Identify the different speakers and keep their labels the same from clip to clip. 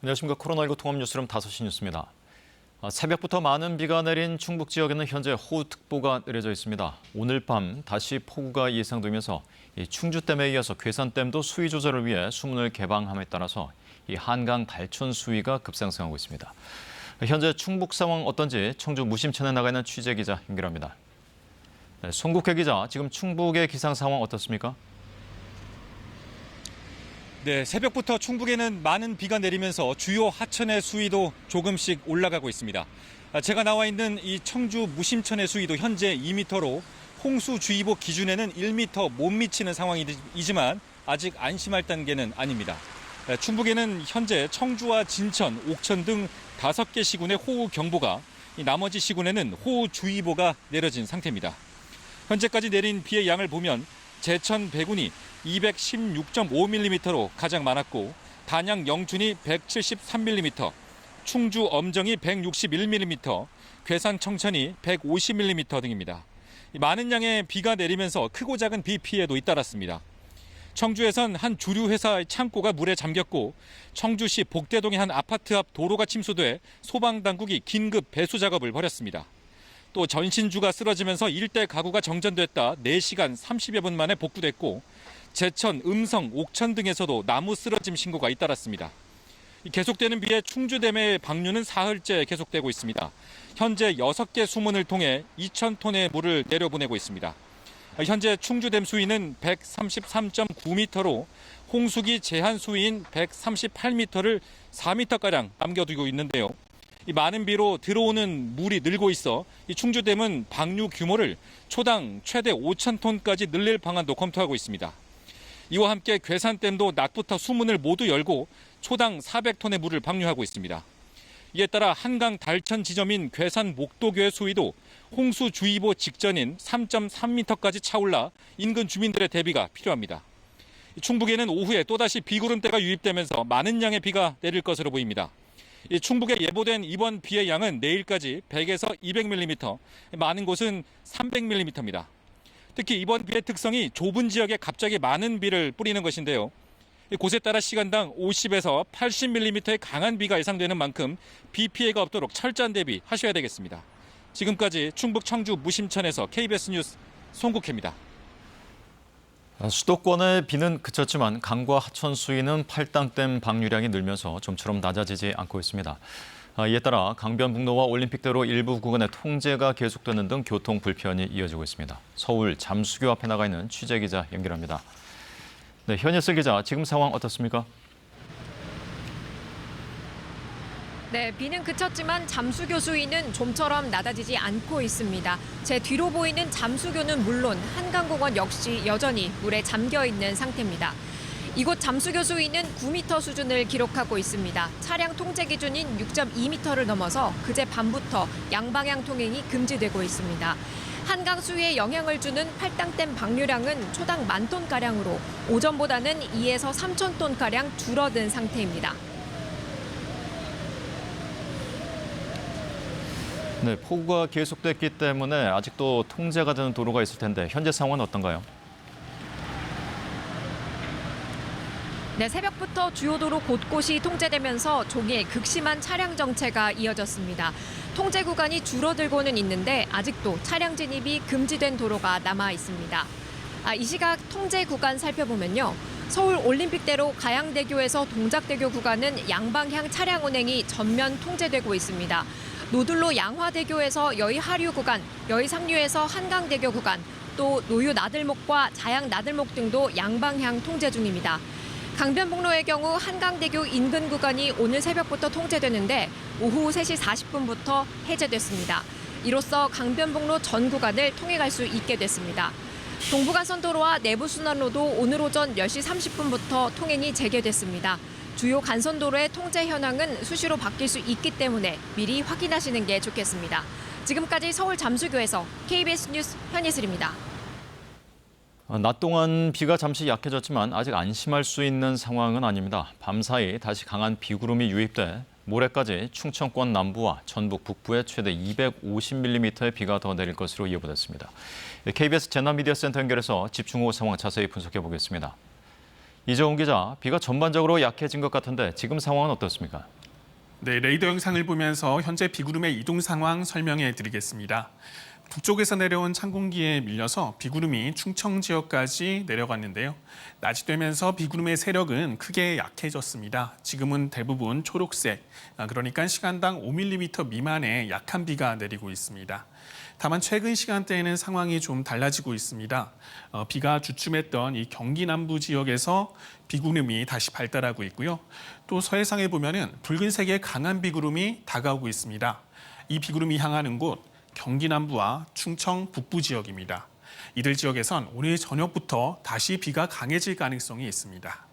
Speaker 1: 안녕하십니까. 코로나19 통합뉴스룸 5시 뉴스입니다. 새벽부터 많은 비가 내린 충북 지역에는 현재 호우특보가 내려져 있습니다. 오늘 밤 다시 폭우가 예상되면서 충주댐에 이어서 괴산댐도 수위 조절을 위해 수문을 개방함에 따라서 한강 발촌 수위가 급상승하고 있습니다. 현재 충북 상황 어떤지 청주 무심천에 나가 있는 취재기자 연결합니다. 네, 송국회 기자, 지금 충북의 기상 상황 어떻습니까?
Speaker 2: 네, 새벽부터 충북에는 많은 비가 내리면서 주요 하천의 수위도 조금씩 올라가고 있습니다. 제가 나와 있는 이 청주 무심천의 수위도 현재 2m로 홍수주의보 기준에는 1m 못 미치는 상황이지만 아직 안심할 단계는 아닙니다. 충북에는 현재 청주와 진천, 옥천 등 5개 시군의 호우경보가, 나머지 시군에는 호우주의보가 내려진 상태입니다. 현재까지 내린 비의 양을 보면 제천 배군이 216.5mm로 가장 많았고, 단양 영준이 173mm, 충주 엄정이 161mm, 괴산 청천이 150mm 등입니다. 많은 양의 비가 내리면서 크고 작은 비 피해도 잇따랐습니다. 청주에선 한 주류 회사의 창고가 물에 잠겼고, 청주시 복대동의 한 아파트 앞 도로가 침수돼 소방당국이 긴급 배수 작업을 벌였습니다. 또 전신주가 쓰러지면서 일대 가구가 정전됐다 4시간 30여 분 만에 복구됐고, 제천, 음성, 옥천 등에서도 나무 쓰러짐 신고가 잇따랐습니다. 계속되는 비에 충주댐의 방류는 사흘째 계속되고 있습니다. 현재 6개 수문을 통해 2,000톤의 물을 내려보내고 있습니다. 현재 충주댐 수위는 133.9m로 홍수기 제한 수위인 138m를 4m가량 남겨두고 있는데요. 이 많은 비로 들어오는 물이 늘고 있어 이 충주댐은 방류 규모를 초당 최대 5,000톤까지 늘릴 방안도 검토하고 있습니다. 이와 함께 괴산댐도 낮부터 수문을 모두 열고 초당 400톤의 물을 방류하고 있습니다. 이에 따라 한강 달천 지점인 괴산 목도교의 수위도 홍수주의보 직전인 3.3m까지 차올라 인근 주민들의 대비가 필요합니다. 충북에는 오후에 또다시 비구름대가 유입되면서 많은 양의 비가 내릴 것으로 보입니다. 충북에 예보된 이번 비의 양은 내일까지 100에서 200mm, 많은 곳은 300mm입니다. 특히 이번 비의 특성이 좁은 지역에 갑자기 많은 비를 뿌리는 것인데요. 곳에 따라 시간당 50에서 80mm의 강한 비가 예상되는 만큼 비 피해가 없도록 철저한 대비하셔야 되겠습니다. 지금까지 충북 청주 무심천에서 KBS 뉴스 송국혜입니다.
Speaker 1: 수도권의 비는 그쳤지만 강과 하천 수위는 팔당댐 방류량이 늘면서 좀처럼 낮아지지 않고 있습니다. 이에 따라 강변북로와 올림픽대로 일부 구간의 통제가 계속되는 등 교통 불편이 이어지고 있습니다. 서울 잠수교 앞에 나가 있는 취재기자 연결합니다. 네, 현예슬 기자, 지금 상황 어떻습니까?
Speaker 3: 네, 비는 그쳤지만 잠수교 수위는 좀처럼 낮아지지 않고 있습니다. 제 뒤로 보이는 잠수교는 물론 한강공원 역시 여전히 물에 잠겨 있는 상태입니다. 이곳 잠수교 수위는 9m 수준을 기록하고 있습니다. 차량 통제 기준인 6.2m를 넘어서 그제 밤부터 양방향 통행이 금지되고 있습니다. 한강 수위에 영향을 주는 팔당댐 방류량은 초당 10,000톤가량으로 오전보다는 2에서 3,000톤가량 줄어든 상태입니다.
Speaker 1: 네, 폭우가 계속됐기 때문에 아직도 통제가 되는 도로가 있을 텐데 현재 상황은 어떤가요?
Speaker 3: 네, 새벽부터 주요 도로 곳곳이 통제되면서 종일 극심한 차량 정체가 이어졌습니다. 통제 구간이 줄어들고는 있는데 아직도 차량 진입이 금지된 도로가 남아 있습니다. 이 시각 통제 구간 살펴보면요. 서울 올림픽대로 가양대교에서 동작대교 구간은 양방향 차량 운행이 전면 통제되고 있습니다. 노들로 양화대교에서 여의 하류 구간, 여의 상류에서 한강대교 구간, 또 노유 나들목과 자양 나들목 등도 양방향 통제 중입니다. 강변북로의 경우 한강대교 인근 구간이 오늘 새벽부터 통제되는데 오후 3시 40분부터 해제됐습니다. 이로써 강변북로 전 구간을 통행할 수 있게 됐습니다. 동부간선도로와 내부순환로도 오늘 오전 10시 30분부터 통행이 재개됐습니다. 주요 간선도로의 통제 현황은 수시로 바뀔 수 있기 때문에 미리 확인하시는 게 좋겠습니다. 지금까지 서울 잠수교에서 KBS 뉴스 현예슬입니다.
Speaker 1: 낮 동안 비가 잠시 약해졌지만 아직 안심할 수 있는 상황은 아닙니다. 밤사이 다시 강한 비구름이 유입돼 모레까지 충청권 남부와 전북 북부에 최대 250mm의 비가 더 내릴 것으로 예보됐습니다. KBS 재난미디어센터 연결해서 집중호우 상황 자세히 분석해 보겠습니다. 이재훈 기자, 비가 전반적으로 약해진 것 같은데 지금 상황은 어떻습니까?
Speaker 4: 네, 레이더 영상을 보면서 현재 비구름의 이동 상황 설명해 드리겠습니다. 북쪽에서 내려온 찬 공기에 밀려서 비구름이 충청 지역까지 내려갔는데요. 낮이 되면서 비구름의 세력은 크게 약해졌습니다. 지금은 대부분 초록색, 그러니까 시간당 5mm 미만의 약한 비가 내리고 있습니다. 다만 최근 시간대에는 상황이 좀 달라지고 있습니다. 비가 주춤했던 이 경기 남부 지역에서 비구름이 다시 발달하고 있고요. 또 서해상에 보면은 붉은색의 강한 비구름이 다가오고 있습니다. 이 비구름이 향하는 곳 경기 남부와 충청 북부 지역입니다. 이들 지역에선 오늘 저녁부터 다시 비가 강해질 가능성이 있습니다.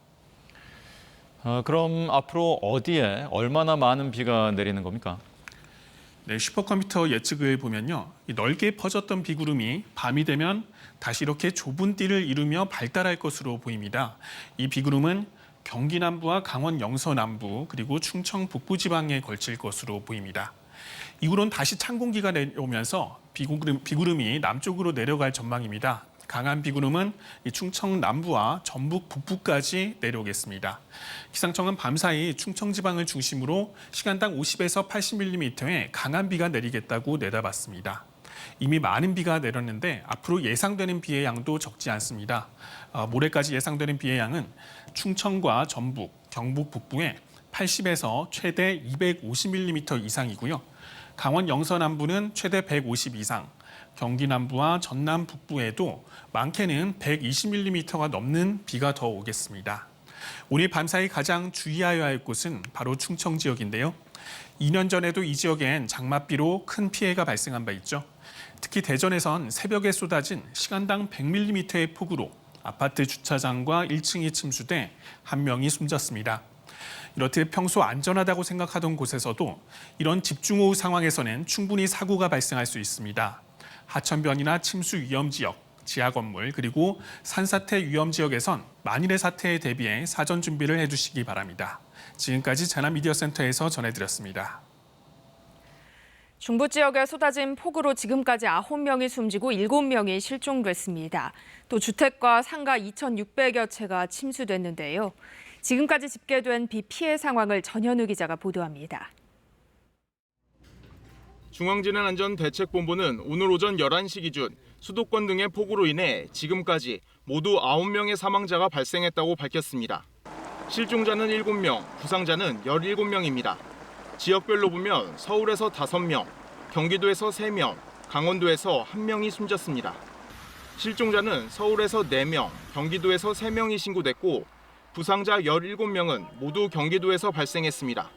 Speaker 1: 그럼 앞으로 어디에 얼마나 많은 비가 내리는 겁니까?
Speaker 4: 네, 슈퍼컴퓨터 예측을 보면요. 이 넓게 퍼졌던 비구름이 밤이 되면 다시 이렇게 좁은 띠를 이루며 발달할 것으로 보입니다. 이 비구름은 경기 남부와 강원 영서 남부 그리고 충청 북부 지방에 걸칠 것으로 보입니다. 이후로는 다시 찬 공기가 내려오면서 비구름이 남쪽으로 내려갈 전망입니다. 강한 비구름은 충청 남부와 전북 북부까지 내려오겠습니다. 기상청은 밤사이 충청 지방을 중심으로 시간당 50에서 80mm의 강한 비가 내리겠다고 내다봤습니다. 이미 많은 비가 내렸는데 앞으로 예상되는 비의 양도 적지 않습니다. 모레까지 예상되는 비의 양은 충청과 전북, 경북 북부에 80에서 최대 250mm 이상이고요. 강원 영서 남부는 최대 150 이상, 경기 남부와 전남 북부에도 많게는 120mm가 넘는 비가 더 오겠습니다. 오늘 밤사이 가장 주의해야 할 곳은 바로 충청 지역인데요. 2년 전에도 이 지역엔 장맛비로 큰 피해가 발생한 바 있죠. 특히 대전에선 새벽에 쏟아진 시간당 100mm의 폭우로 아파트 주차장과 1층이 침수돼 한 명이 숨졌습니다. 이렇듯 평소 안전하다고 생각하던 곳에서도 이런 집중호우 상황에서는 충분히 사고가 발생할 수 있습니다. 하천변이나 침수 위험 지역, 지하 건물, 그리고 산사태 위험 지역에선 만일의 사태에 대비해 사전 준비를 해두시기 바랍니다. 지금까지 재난미디어센터에서 전해드렸습니다.
Speaker 5: 중부 지역에 쏟아진 폭우로 지금까지 9명이 숨지고 7명이 실종됐습니다. 또 주택과 상가 2,600여 채가 침수됐는데요. 지금까지 집계된 비 피해 상황을 전현우 기자가 보도합니다.
Speaker 6: 중앙재난안전대책본부는 오늘 오전 11시 기준 수도권 등의 폭우로 인해 지금까지 모두 9명의 사망자가 발생했다고 밝혔습니다. 실종자는 7명, 부상자는 17명입니다. 지역별로 보면 서울에서 5명, 경기도에서 3명, 강원도에서 1명이 숨졌습니다. 실종자는 서울에서 4명, 경기도에서 3명이 신고됐고 부상자 17명은 모두 경기도에서 발생했습니다.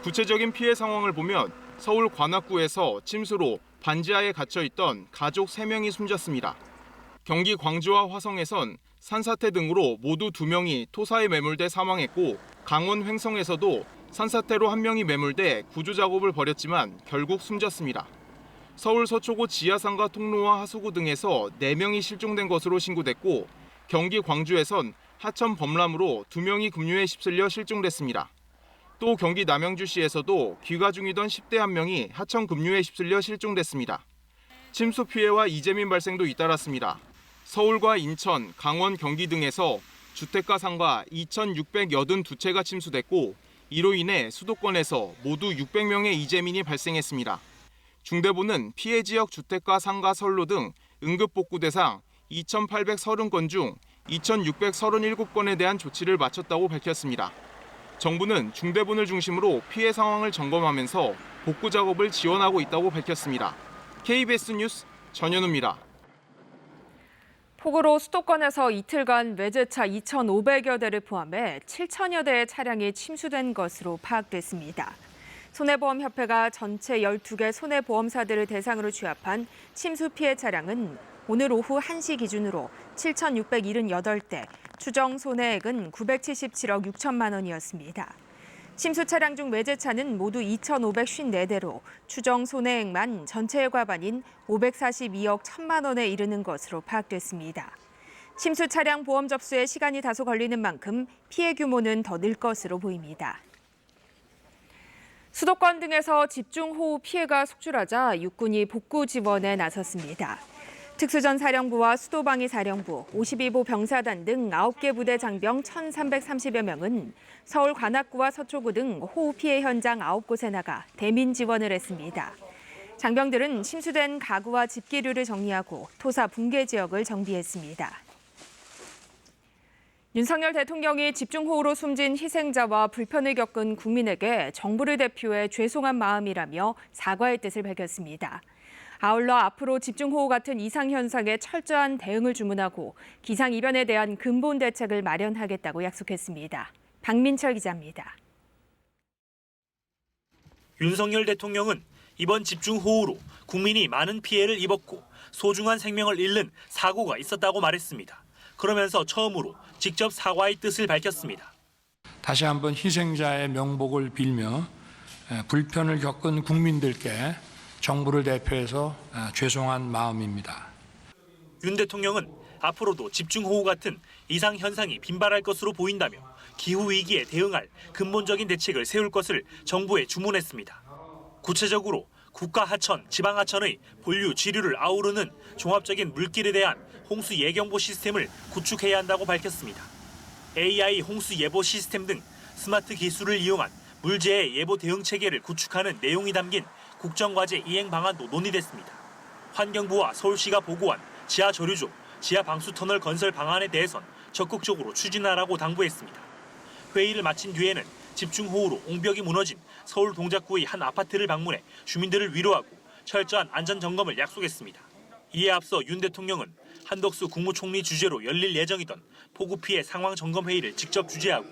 Speaker 6: 구체적인 피해 상황을 보면 서울 관악구에서 침수로 반지하에 갇혀있던 가족 3명이 숨졌습니다. 경기 광주와 화성에선 산사태 등으로 모두 2명이 토사에 매몰돼 사망했고 강원 횡성에서도 산사태로 1명이 매몰돼 구조 작업을 벌였지만 결국 숨졌습니다. 서울 서초구 지하상가 통로와 하수구 등에서 4명이 실종된 것으로 신고됐고 경기 광주에선 하천 범람으로 2명이 급류에 휩쓸려 실종됐습니다. 또 경기 남양주시에서도 귀가 중이던 10대 1명이 하천 급류에 휩쓸려 실종됐습니다. 침수 피해와 이재민 발생도 잇따랐습니다. 서울과 인천, 강원, 경기 등에서 주택과 상가 2,682채가 침수됐고 이로 인해 수도권에서 모두 600명의 이재민이 발생했습니다. 중대본은 피해 지역 주택과 상가 선로 등 응급복구 대상 2,830건 중 2,637건에 대한 조치를 마쳤다고 밝혔습니다. 정부는 중대본을 중심으로 피해 상황을 점검하면서 복구 작업을 지원하고 있다고 밝혔습니다. KBS 뉴스 전현우입니다.
Speaker 5: 폭우로 수도권에서 이틀간 외제차 2,500여 대를 포함해 7천여 대의 차량이 침수된 것으로 파악됐습니다. 손해보험협회가 전체 12개 손해보험사들을 대상으로 취합한 침수 피해 차량은 오늘 오후 1시 기준으로 7,678대, 추정 손해액은 977억 6천만 원이었습니다. 침수 차량 중 외제차는 모두 2,554대로 추정 손해액만 전체의 과반인 542억 1천만 원에 이르는 것으로 파악됐습니다. 침수 차량 보험 접수에 시간이 다소 걸리는 만큼 피해 규모는 더 늘 것으로 보입니다. 수도권 등에서 집중호우 피해가 속출하자 육군이 복구 지원에 나섰습니다. 특수전사령부와 수도방위사령부, 52보 병사단 등 9개 부대 장병 1,330여 명은 서울 관악구와 서초구 등 호우 피해 현장 9곳에 나가 대민 지원을 했습니다. 장병들은 침수된 가구와 집기류를 정리하고 토사 붕괴 지역을 정비했습니다. 윤석열 대통령이 집중호우로 숨진 희생자와 불편을 겪은 국민에게 정부를 대표해 죄송한 마음이라며 사과의 뜻을 밝혔습니다. 아울러 앞으로 집중호우 같은 이상현상에 철저한 대응을 주문하고 기상이변에 대한 근본 대책을 마련하겠다고 약속했습니다. 박민철 기자입니다.
Speaker 7: 윤석열 대통령은 이번 집중호우로 국민이 많은 피해를 입었고 소중한 생명을 잃는 사고가 있었다고 말했습니다. 그러면서 처음으로 직접 사과의 뜻을 밝혔습니다.
Speaker 8: 다시 한번 희생자의 명복을 빌며 불편을 겪은 국민들께 정부를 대표해서 죄송한 마음입니다.
Speaker 7: 윤 대통령은 앞으로도 집중호우 같은 이상 현상이 빈발할 것으로 보인다며 기후위기에 대응할 근본적인 대책을 세울 것을 정부에 주문했습니다. 구체적으로 국가 하천, 지방 하천의 본류, 지류를 아우르는 종합적인 물길에 대한 홍수 예경보 시스템을 구축해야 한다고 밝혔습니다. AI 홍수 예보 시스템 등 스마트 기술을 이용한 물재해 예보 대응 체계를 구축하는 내용이 담긴 국정과제 이행 방안도 논의됐습니다. 환경부와 서울시가 보고한 지하 저류조, 지하 방수 터널 건설 방안에 대해선 적극적으로 추진하라고 당부했습니다. 회의를 마친 뒤에는 집중호우로 옹벽이 무너진 서울 동작구의 한 아파트를 방문해 주민들을 위로하고 철저한 안전 점검을 약속했습니다. 이에 앞서 윤 대통령은 한덕수 국무총리 주재로 열릴 예정이던 폭우 피해 상황 점검 회의를 직접 주재하고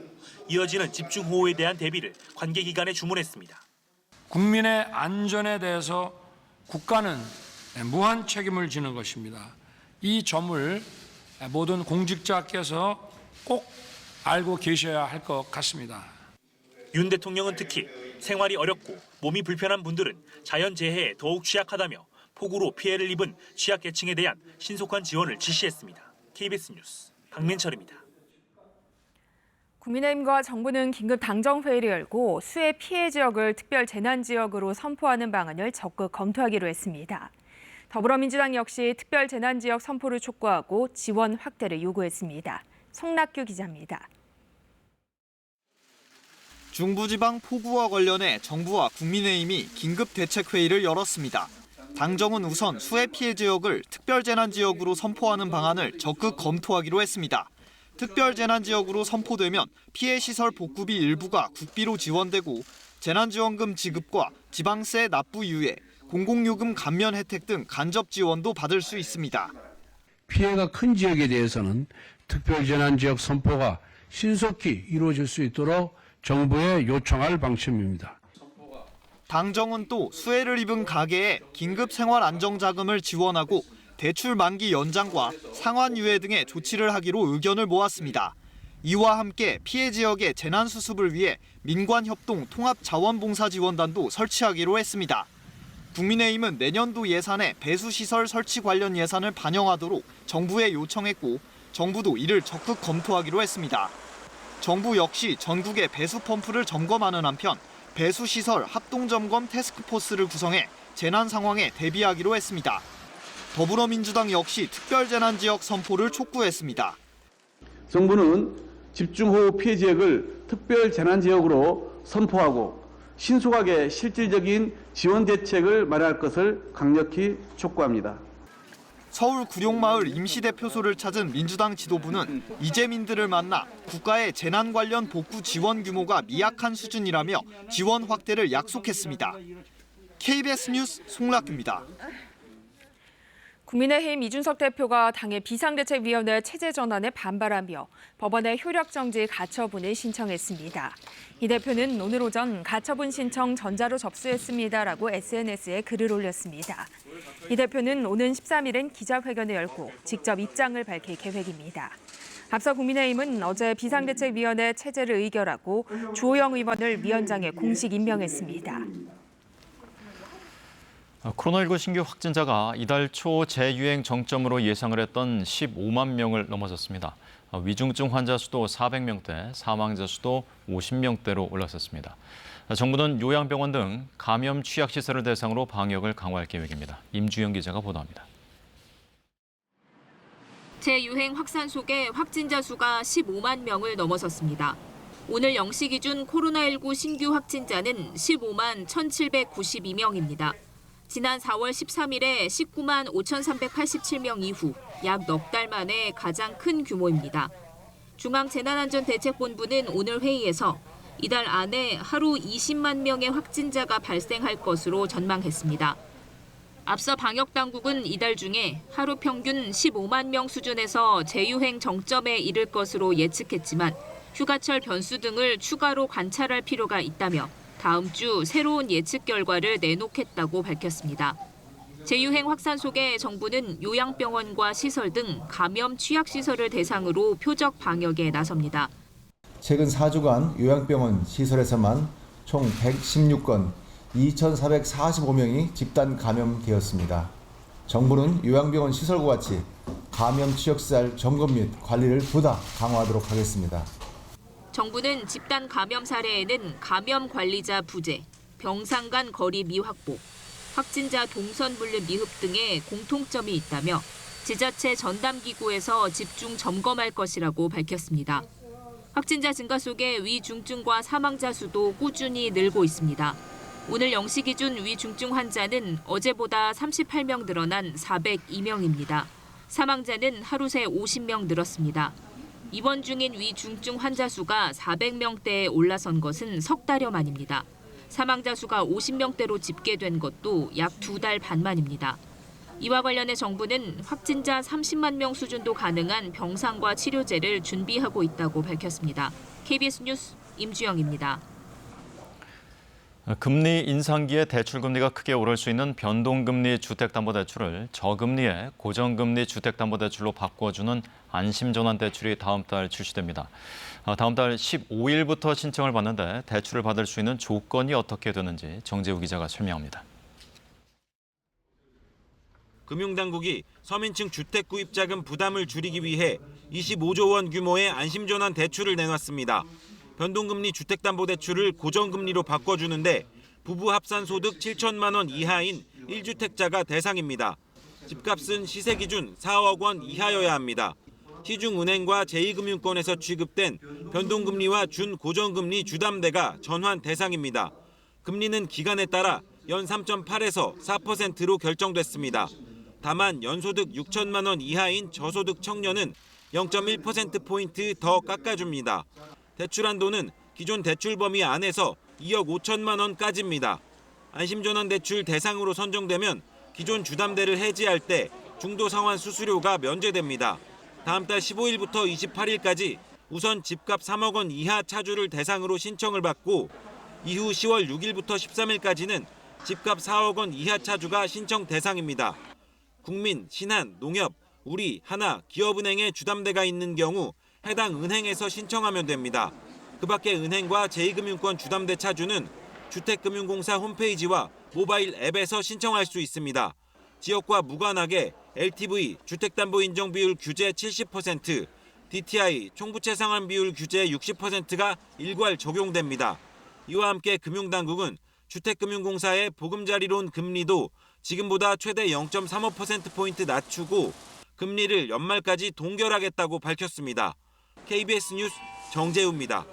Speaker 7: 이어지는 집중호우에 대한 대비를 관계기관에 주문했습니다.
Speaker 8: 국민의 안전에 대해서 국가는 무한 책임을 지는 것입니다. 이 점을 모든 공직자께서 꼭 알고 계셔야 할 것 같습니다.
Speaker 7: 윤 대통령은 특히 생활이 어렵고 몸이 불편한 분들은 자연재해에 더욱 취약하다며 폭우로 피해를 입은 취약계층에 대한 신속한 지원을 지시했습니다. KBS 뉴스 박민철입니다.
Speaker 5: 국민의힘과 정부는 긴급 당정회의를 열고 수해 피해 지역을 특별 재난 지역으로 선포하는 방안을 적극 검토하기로 했습니다. 더불어민주당 역시 특별 재난 지역 선포를 촉구하고 지원 확대를 요구했습니다. 송락규 기자입니다.
Speaker 9: 중부지방 폭우와 관련해 정부와 국민의힘이 긴급 대책회의를 열었습니다. 당정은 우선 수해 피해 지역을 특별재난지역으로 선포하는 방안을 적극 검토하기로 했습니다. 특별재난지역으로 선포되면 피해시설 복구비 일부가 국비로 지원되고 재난지원금 지급과 지방세 납부 유예, 공공요금 감면 혜택 등 간접 지원도 받을 수 있습니다.
Speaker 10: 피해가 큰 지역에 대해서는 특별재난지역 선포가 신속히 이루어질 수 있도록 정부에 요청할 방침입니다.
Speaker 9: 당정은 또 수해를 입은 가계에 긴급 생활 안정자금을 지원하고 대출 만기 연장과 상환 유예 등의 조치를 하기로 의견을 모았습니다. 이와 함께 피해 지역의 재난 수습을 위해 민관협동 통합자원봉사지원단도 설치하기로 했습니다. 국민의힘은 내년도 예산에 배수시설 설치 관련 예산을 반영하도록 정부에 요청했고 정부도 이를 적극 검토하기로 했습니다. 정부 역시 전국의 배수 펌프를 점검하는 한편 배수시설 합동점검 태스크포스를 구성해 재난 상황에 대비하기로 했습니다. 더불어민주당 역시 특별재난지역 선포를 촉구했습니다.
Speaker 11: 정부는 집중호우 피해 지역을 특별재난지역으로 선포하고 신속하게 실질적인 지원 대책을 마련할 것을 강력히 촉구합니다.
Speaker 9: 서울 구룡마을 임시대표소를 찾은 민주당 지도부는 이재민들을 만나 국가의 재난 관련 복구 지원 규모가 미약한 수준이라며 지원 확대를 약속했습니다. KBS 뉴스 송락규입니다.
Speaker 5: 국민의힘 이준석 대표가 당의 비상대책위원회 체제 전환에 반발하며 법원에 효력정지 가처분을 신청했습니다. 이 대표는 오늘 오전 가처분 신청 전자로 접수했습니다라고 SNS에 글을 올렸습니다. 이 대표는 오는 13일엔 기자회견을 열고 직접 입장을 밝힐 계획입니다. 앞서 국민의힘은 어제 비상대책위원회 체제를 의결하고 주호영 의원을 위원장에 공식 임명했습니다.
Speaker 1: 코로나19 신규 확진자가 이달 초 재유행 정점으로 예상을 했던 15만 명을 넘어섰습니다. 위중증 환자 수도 400명대, 사망자 수도 50명대로 올라섰습니다. 정부는 요양병원 등 감염 취약시설을 대상으로 방역을 강화할 계획입니다. 임주영 기자가 보도합니다.
Speaker 3: 재유행 확산 속에 확진자 수가 15만 명을 넘어섰습니다. 오늘 0시 기준 코로나19 신규 확진자는 15만 1,792명입니다. 지난 4월 13일에 19만 5,387명 이후 약 넉 달 만에 가장 큰 규모입니다. 중앙재난안전대책본부는 오늘 회의에서 이달 안에 하루 20만 명의 확진자가 발생할 것으로 전망했습니다. 앞서 방역당국은 이달 중에 하루 평균 15만 명 수준에서 재유행 정점에 이를 것으로 예측했지만 휴가철 변수 등을 추가로 관찰할 필요가 있다며 다음 주 새로운 예측 결과를 내놓겠다고 밝혔습니다. 재유행 확산 속에 정부는 요양병원과 시설 등 감염 취약시설을 대상으로 표적 방역에 나섭니다.
Speaker 12: 최근 4주간 요양병원 시설에서만 총 116건 2,445명이 집단 감염되었습니다. 정부는 요양병원 시설과 같이 감염 취약시설 점검 및 관리를 보다 강화하도록 하겠습니다.
Speaker 3: 정부는 집단 감염 사례에는 감염 관리자 부재, 병상 간 거리 미확보, 확진자 동선 분류 미흡 등의 공통점이 있다며 지자체 전담기구에서 집중 점검할 것이라고 밝혔습니다. 확진자 증가 속에 위중증과 사망자 수도 꾸준히 늘고 있습니다. 오늘 0시 기준 위중증 환자는 어제보다 38명 늘어난 402명입니다. 사망자는 하루 새 50명 늘었습니다. 입원 중인 위중증 환자 수가 400명대에 올라선 것은 석 달여 만입니다. 사망자 수가 50명대로 집계된 것도 약 2달 반 만입니다. 이와 관련해 정부는 확진자 30만 명 수준도 가능한 병상과 치료제를 준비하고 있다고 밝혔습니다. KBS 뉴스 임주영입니다.
Speaker 1: 금리 인상기에 대출금리가 크게 오를 수 있는 변동금리 주택담보대출을 저금리의 고정금리 주택담보대출로 바꿔주는 안심전환대출이 다음 달 출시됩니다. 다음 달 15일부터 신청을 받는데 대출을 받을 수 있는 조건이 어떻게 되는지 정재우 기자가 설명합니다.
Speaker 13: 금융당국이 서민층 주택구입자금 부담을 줄이기 위해 25조 원 규모의 안심전환 대출을 내놨습니다. 변동금리 주택담보대출을 고정금리로 바꿔주는데 부부 합산소득 7천만 원 이하인 1주택자가 대상입니다. 집값은 시세 기준 4억 원 이하여야 합니다. 시중은행과 제2금융권에서 취급된 변동금리와 준고정금리 주담대가 전환 대상입니다. 금리는 기간에 따라 연 3.8에서 4%로 결정됐습니다. 다만 연소득 6천만 원 이하인 저소득 청년은 0.1%포인트 더 깎아줍니다. 대출 한도는 기존 대출 범위 안에서 2억 5천만 원까지입니다. 안심전환 대출 대상으로 선정되면 기존 주담대를 해지할 때 중도 상환 수수료가 면제됩니다. 다음 달 15일부터 28일까지 우선 집값 3억 원 이하 차주를 대상으로 신청을 받고 이후 10월 6일부터 13일까지는 집값 4억 원 이하 차주가 신청 대상입니다. 국민, 신한, 농협, 우리, 하나, 기업은행에 주담대가 있는 경우 해당 은행에서 신청하면 됩니다. 그 밖에 은행과 제2금융권 주담대 차주는 주택금융공사 홈페이지와 모바일 앱에서 신청할 수 있습니다. 지역과 무관하게 LTV, 주택담보인정비율 규제 70%, DTI, 총부채 상환 비율 규제 60%가 일괄 적용됩니다. 이와 함께 금융당국은 주택금융공사의 보금자리론 금리도 지금보다 최대 0.35%포인트 낮추고 금리를 연말까지 동결하겠다고 밝혔습니다. KBS 뉴스 정재우입니다.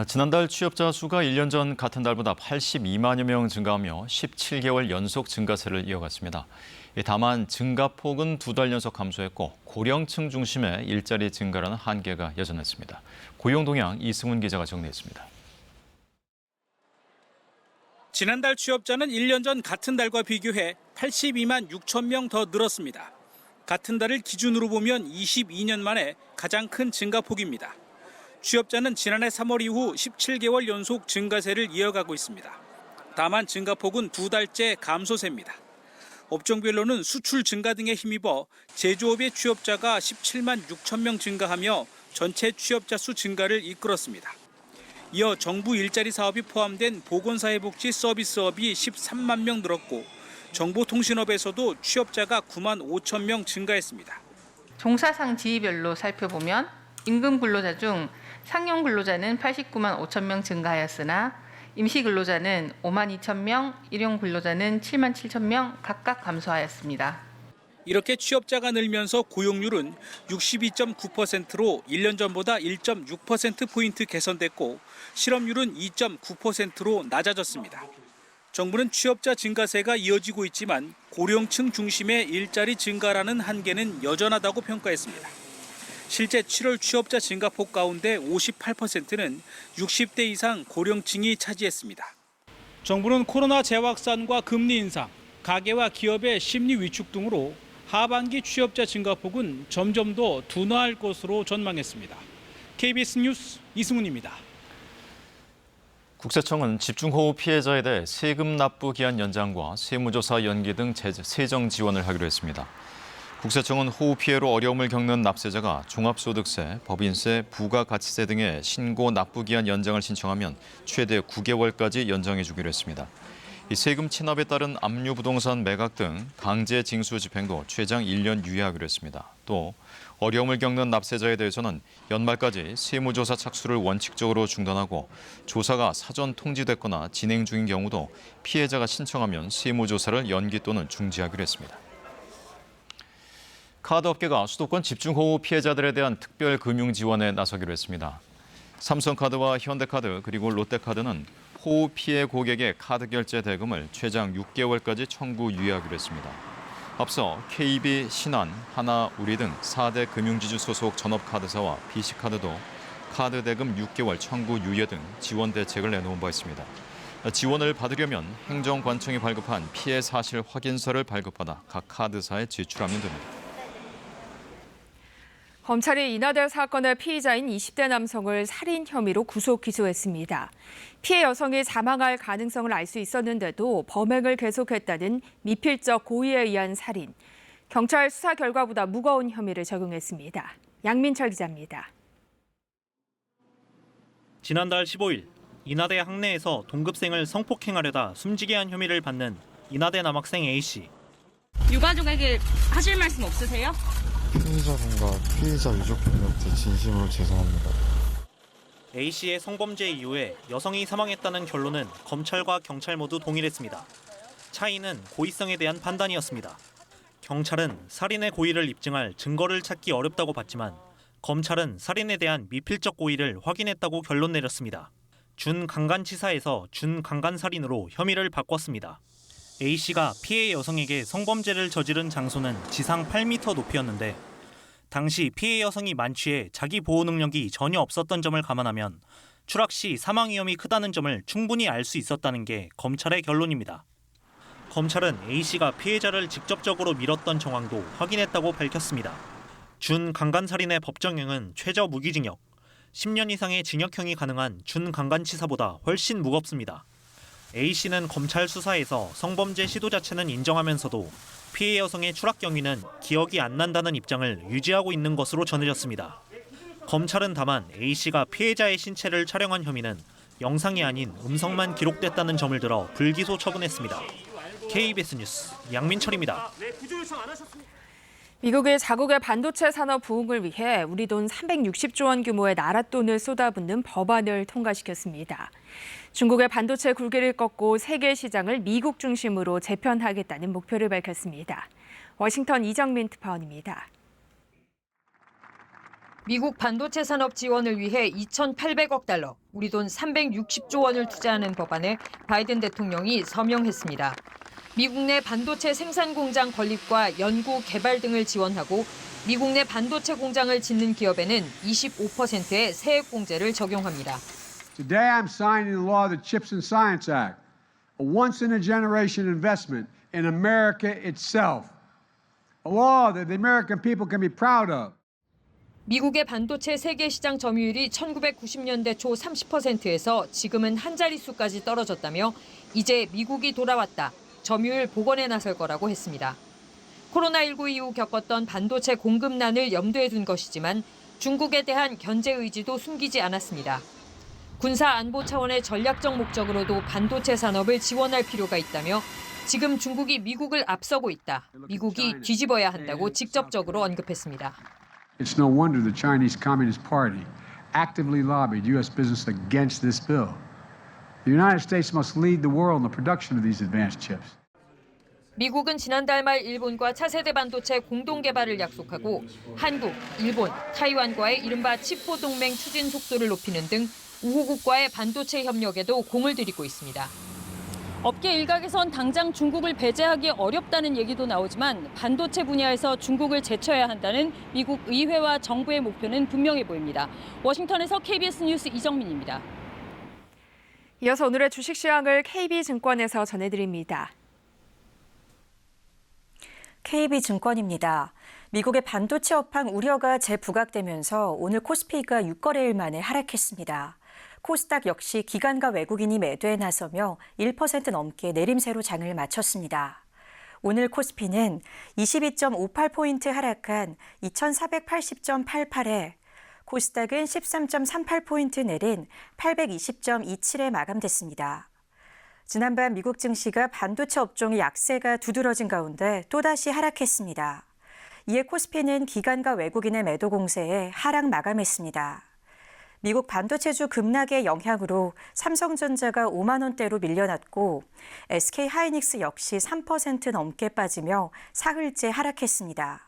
Speaker 1: 지난달 취업자 수가 1년 전 같은 달보다 82만여 명 증가하며 17개월 연속 증가세를 이어갔습니다. 다만 증가폭은 2달 연속 감소했고 고령층 중심의 일자리 증가라는 한계가 여전했습니다. 고용동향 이승훈 기자가 정리했습니다.
Speaker 14: 지난달 취업자는 1년 전 같은 달과 비교해 82만 6천 명 더 늘었습니다. 같은 달을 기준으로 보면 22년 만에 가장 큰 증가폭입니다. 취업자는 지난해 3월 이후 17개월 연속 증가세를 이어가고 있습니다. 다만 증가폭은 2달째 감소세입니다. 업종별로는 수출 증가 등에 힘입어 제조업의 취업자가 17만 6천 명 증가하며 전체 취업자 수 증가를 이끌었습니다. 이어 정부 일자리 사업이 포함된 보건사회복지 서비스업이 13만 명 늘었고 정보통신업에서도 취업자가 9만 5천 명 증가했습니다.
Speaker 15: 종사상 지위별로 살펴보면 임금 근로자 중 상용 근로자는 89만 5천 명 증가하였으나 임시 근로자는 5만 2천 명, 일용 근로자는 7만 7천 명 각각 감소하였습니다.
Speaker 14: 이렇게 취업자가 늘면서 고용률은 62.9%로 1년 전보다 1.6%포인트 개선됐고 실업률은 2.9%로 낮아졌습니다. 정부는 취업자 증가세가 이어지고 있지만 고령층 중심의 일자리 증가라는 한계는 여전하다고 평가했습니다. 실제 7월 취업자 증가폭 가운데 58%는 60대 이상 고령층이 차지했습니다. 정부는 코로나 재확산과 금리 인상, 가계와 기업의 심리 위축 등으로 하반기 취업자 증가폭은 점점 더 둔화할 것으로 전망했습니다. KBS 뉴스 이승훈입니다.
Speaker 1: 국세청은 집중호우 피해자에 대해 세금 납부 기한 연장과 세무조사 연기 등 세정 지원을 하기로 했습니다. 국세청은 호우 피해로 어려움을 겪는 납세자가 종합소득세, 법인세, 부가가치세 등의 신고 납부 기한 연장을 신청하면 최대 9개월까지 연장해 주기로 했습니다. 이 세금 체납에 따른 압류부동산 매각 등 강제 징수 집행도 최장 1년 유예하기로 했습니다. 또 어려움을 겪는 납세자에 대해서는 연말까지 세무조사 착수를 원칙적으로 중단하고 조사가 사전 통지됐거나 진행 중인 경우도 피해자가 신청하면 세무조사를 연기 또는 중지하기로 했습니다. 카드업계가 수도권 집중호우 피해자들에 대한 특별 금융 지원에 나서기로 했습니다. 삼성카드와 현대카드 그리고 롯데카드는 호우 피해 고객의 카드 결제 대금을 최장 6개월까지 청구 유예하기로 했습니다. 앞서 KB, 신한, 하나, 우리 등 4대 금융지주 소속 전업카드사와 BC카드도 카드 대금 6개월 청구 유예 등 지원 대책을 내놓은 바 있습니다. 지원을 받으려면 행정관청이 발급한 피해 사실 확인서를 발급받아 각 카드사에 제출하면 됩니다.
Speaker 5: 검찰이 이나대 사건의 피의자인 20대 남성을 살인 혐의로 구속 기소했습니다. 피해 여성이 사망할 가능성을 알 수 있었는데도 범행을 계속했다는 미필적 고의에 의한 살인. 경찰 수사 결과보다 무거운 혐의를 적용했습니다. 양민철 기자입니다.
Speaker 7: 지난달 15일 이나대 학내에서 동급생을 성폭행하려다 숨지게 한 혐의를 받는 이나대 남학생 A씨.
Speaker 16: 유가족에게 하실 말씀 없으세요?
Speaker 17: 피해자분과 피해자 유족분한테 진심으로 죄송합니다.
Speaker 7: A씨의 성범죄 이후에 여성이 사망했다는 결론은 검찰과 경찰 모두 동일했습니다. 차이는 고의성에 대한 판단이었습니다. 경찰은 살인의 고의를 입증할 증거를 찾기 어렵다고 봤지만 검찰은 살인에 대한 미필적 고의를 확인했다고 결론 내렸습니다. 준강간치사에서 준강간살인으로 혐의를 바꿨습니다. A씨가 피해 여성에게 성범죄를 저지른 장소는 지상 8m 높이였는데 당시 피해 여성이 만취해 자기 보호 능력이 전혀 없었던 점을 감안하면 추락 시 사망 위험이 크다는 점을 충분히 알 수 있었다는 게 검찰의 결론입니다. 검찰은 A씨가 피해자를 직접적으로 밀었던 정황도 확인했다고 밝혔습니다. 준강간살인의 법정형은 최저 무기징역, 10년 이상의 징역형이 가능한 준강간치사보다 훨씬 무겁습니다. A씨는 검찰 수사에서 성범죄 시도 자체는 인정하면서도 피해 여성의 추락 경위는 기억이 안 난다는 입장을 유지하고 있는 것으로 전해졌습니다. 검찰은 다만 A씨가 피해자의 신체를 촬영한 혐의는 영상이 아닌 음성만 기록됐다는 점을 들어 불기소 처분했습니다. KBS 뉴스 양민철입니다.
Speaker 5: 미국이 자국의 반도체 산업 부흥을 위해 우리 돈 360조 원 규모의 나랏돈을 쏟아붓는 법안을 통과시켰습니다. 중국의 반도체 굴기를 꺾고 세계 시장을 미국 중심으로 재편하겠다는 목표를 밝혔습니다. 워싱턴 이정민 특파원입니다.
Speaker 18: 미국 반도체 산업 지원을 위해 2,800억 달러, 우리 돈 360조 원을 투자하는 법안에 바이든 대통령이 서명했습니다. 미국 내 반도체 생산 공장 건립과 연구, 개발 등을 지원하고 미국 내 반도체 공장을 짓는 기업에는 25%의 세액 공제를 적용합니다.
Speaker 19: Today I'm signing the law of the Chips and Science Act, a once-in-a-generation investment in America itself, a law that the American people can be proud of.
Speaker 18: 미국의 반도체 세계 시장 점유율이 1990년대 초 30%에서 지금은 한 자릿수까지 떨어졌다며 이제 미국이 돌아왔다, 점유율 복원에 나설 거라고 했습니다. 코로나19 이후 겪었던 반도체 공급난을 염두에 둔 것이지만 중국에 대한 견제 의지도 숨기지 않았습니다. 군사 안보 차원의 전략적 목적으로도 반도체 산업을 지원할 필요가 있다며 지금 중국이 미국을 앞서고 있다, 미국이 뒤집어야 한다고 직접적으로 언급했습니다.
Speaker 19: It's no wonder the Chinese Communist Party actively lobbied U.S. business against this bill. The United States must lead the world in the production of these advanced chips.
Speaker 18: 미국은 지난달 말 일본과 차세대 반도체 공동 개발을 약속하고 한국, 일본, 타이완과의 이른바 칩보 동맹 추진 속도를 높이는 등 우호국과의 반도체 협력에도 공을 들이고 있습니다. 업계 일각에선 당장 중국을 배제하기 어렵다는 얘기도 나오지만 반도체 분야에서 중국을 제쳐야 한다는 미국 의회와 정부의 목표는 분명해 보입니다. 워싱턴에서 KBS 뉴스 이정민입니다.
Speaker 5: 이어서 오늘의 주식 시황을 KB증권에서 전해드립니다.
Speaker 20: KB증권입니다. 미국의 반도체 업황 우려가 재부각되면서 오늘 코스피가 6거래일 만에 하락했습니다. 코스닥 역시 기관과 외국인이 매도에 나서며 1% 넘게 내림세로 장을 마쳤습니다. 오늘 코스피는 22.58포인트 하락한 2480.88에 코스닥은 13.38포인트 내린 820.27에 마감됐습니다. 지난밤 미국 증시가 반도체 업종의 약세가 두드러진 가운데 또다시 하락했습니다. 이에 코스피는 기관과 외국인의 매도 공세에 하락 마감했습니다. 미국 반도체주 급락의 영향으로 삼성전자가 5만 원대로 밀려났고 SK하이닉스 역시 3% 넘게 빠지며 사흘째 하락했습니다.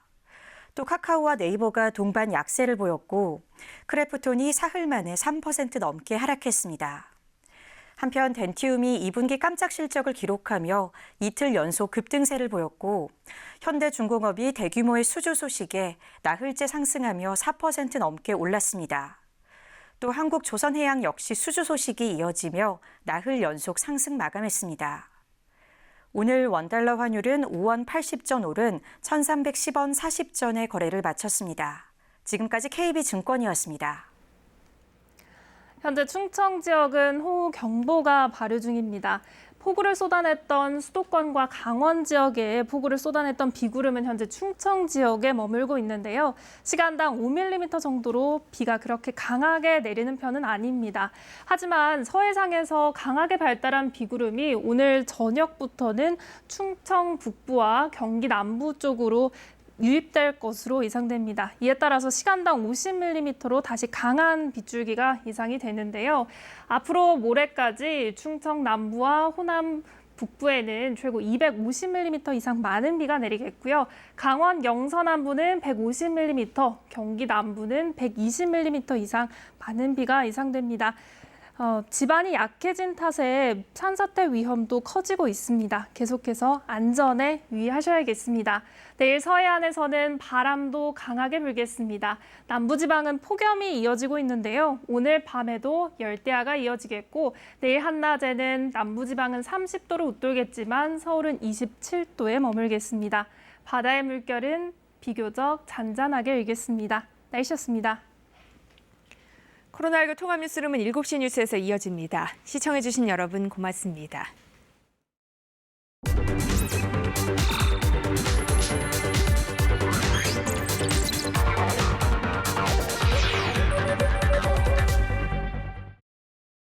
Speaker 20: 또 카카오와 네이버가 동반 약세를 보였고 크래프톤이 사흘 만에 3% 넘게 하락했습니다. 한편 덴티움이 2분기 깜짝 실적을 기록하며 이틀 연속 급등세를 보였고 현대중공업이 대규모의 수주 소식에 나흘째 상승하며 4% 넘게 올랐습니다. 또 한국조선해양 역시 수주 소식이 이어지며 나흘 연속 상승 마감했습니다. 오늘 원달러 환율은 5원 80전 오른 1310원 40전의 거래를 마쳤습니다. 지금까지 KB증권이었습니다.
Speaker 21: 현재 충청 지역은 호우 경보가 발효 중입니다. 폭우를 쏟아냈던 수도권과 강원 지역에 폭우를 쏟아냈던 비구름은 현재 충청 지역에 머물고 있는데요. 시간당 5mm 정도로 비가 그렇게 강하게 내리는 편은 아닙니다. 하지만 서해상에서 강하게 발달한 비구름이 오늘 저녁부터는 충청 북부와 경기 남부 쪽으로 유입될 것으로 예상됩니다. 이에 따라서 시간당 50mm로 다시 강한 빗줄기가 예상이 되는데요. 앞으로 모레까지 충청 남부와 호남 북부에는 최고 250mm 이상 많은 비가 내리겠고요. 강원 영서 남부는 150mm, 경기 남부는 120mm 이상 많은 비가 예상됩니다. 지반이 약해진 탓에 산사태 위험도 커지고 있습니다. 계속해서 안전에 유의하셔야겠습니다. 내일 서해안에서는 바람도 강하게 불겠습니다. 남부지방은 폭염이 이어지고 있는데요. 오늘 밤에도 열대야가 이어지겠고 내일 한낮에는 남부지방은 30도를 웃돌겠지만 서울은 27도에 머물겠습니다. 바다의 물결은 비교적 잔잔하게 일겠습니다. 날씨였습니다.
Speaker 5: 코로나19 통합 뉴스룸은 7시 뉴스에서 이어집니다. 시청해주신 여러분 고맙습니다.